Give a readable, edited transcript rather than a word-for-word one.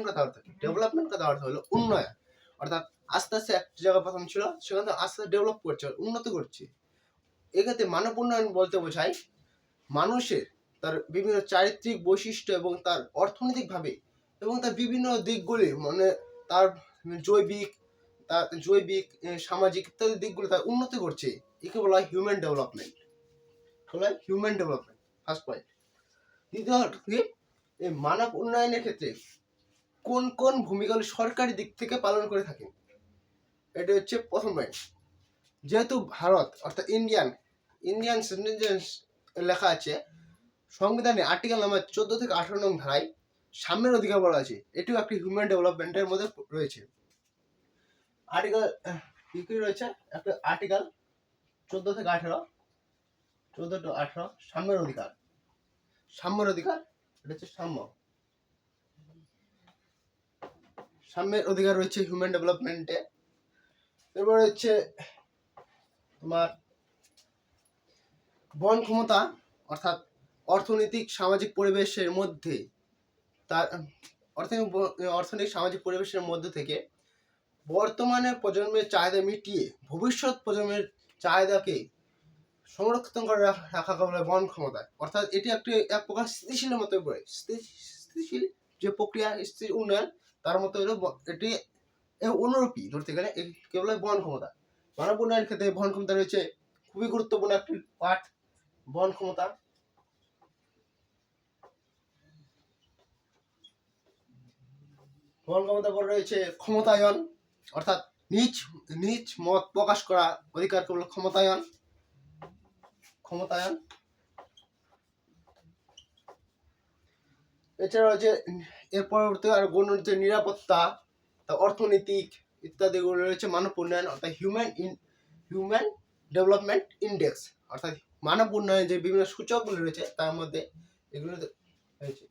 কথা অর্থ কি? ডেভেলপমেন্ট কথা অর্থ হলো উন্নয়ন। অর্থাৎ আস্তে আস্তে একটা জায়গা প্রথম ছিল সেখান থেকে আস্তে আস্তে ডেভেলপ করছে, উন্নত করছে। এক্ষেত্রে মানব উন্নয়ন বলতে বোঝায় মানুষের তার বিভিন্ন চারিত্রিক বৈশিষ্ট্য এবং তার অর্থনৈতিকভাবে এবং তার বিভিন্ন দিকগুলি মানে তার জৈবিক সামাজিক ইত্যাদি দিকগুলো তার উন্নতি করছে। একে বলা হয় human development. Human development first point. দ্বিতীয় কি, এই মানব উন্নয়নের ক্ষেত্রে কোন কোন ভূমিকাগুলি সরকারি দিক থেকে পালন করে থাকে, এটা হচ্ছে প্রথম পয়েন্ট। যেহেতু ভারত অর্থাৎ ইন্ডিয়ান সিটিজেন্স লেখা আছে সংবিধানে আর্টিকেল নাম্বার 14 থেকে 18 নং ধারায় সাম্যের অধিকার বলা আছে, এটিও একটি হিউম্যান ডেভেলপমেন্টের মধ্যে রয়েছে। আর্টিকেল কি কি রয়েছে, একটা আর্টিকেল 14 থেকে 18, 14 to 18 সাম্যের অধিকার। এটা হচ্ছে সাম্যের অধিকার রয়েছে হিউম্যান ডেভেলপমেন্টে। এরপরে হচ্ছে তোমার বহন ক্ষমতা, অর্থাৎ অর্থনৈতিক সামাজিক পরিবেশের মধ্যে তার অর্থনৈতিক সামাজিক পরিবেশের মধ্যে থেকে বর্তমানের প্রজন্মের চাহিদা মিটিয়ে ভবিষ্যৎ প্রজন্মের চাহিদাকে সংরক্ষিত করে রাখা বলে বহন ক্ষমতা। অর্থাৎ এটি এক প্রকার স্থিতিশীলের মতো করে, স্থিতিশীল যে প্রক্রিয়া, স্থির উন্নয়ন, তার মতো হলো এটি অনুরূপী ধরতে গেলে কেবল বহন ক্ষমতা। মানব উন্নয়নের ক্ষেত্রে বহন ক্ষমতা রয়েছে খুবই গুরুত্বপূর্ণ একটি পার্ট। বহন ক্ষমতা পর রয়েছে ক্ষমতায়ন, অর্থাৎ নিজ মত প্রকাশ করা অধিকার কেবল ক্ষমতায়ন। এছাড়া হচ্ছে এর পরবর্তী আর গণ্য হচ্ছে নিরাপত্তা, অর্থনৈতিক ইত্যাদিগুলো রয়েছে মানব উন্নয়ন, অর্থাৎ হিউম্যান ডেভেলপমেন্ট ইন্ডেক্স। অর্থাৎ মানব উন্নয়নের যে বিভিন্ন সূচকগুলো রয়েছে তার মধ্যে এগুলো রয়েছে।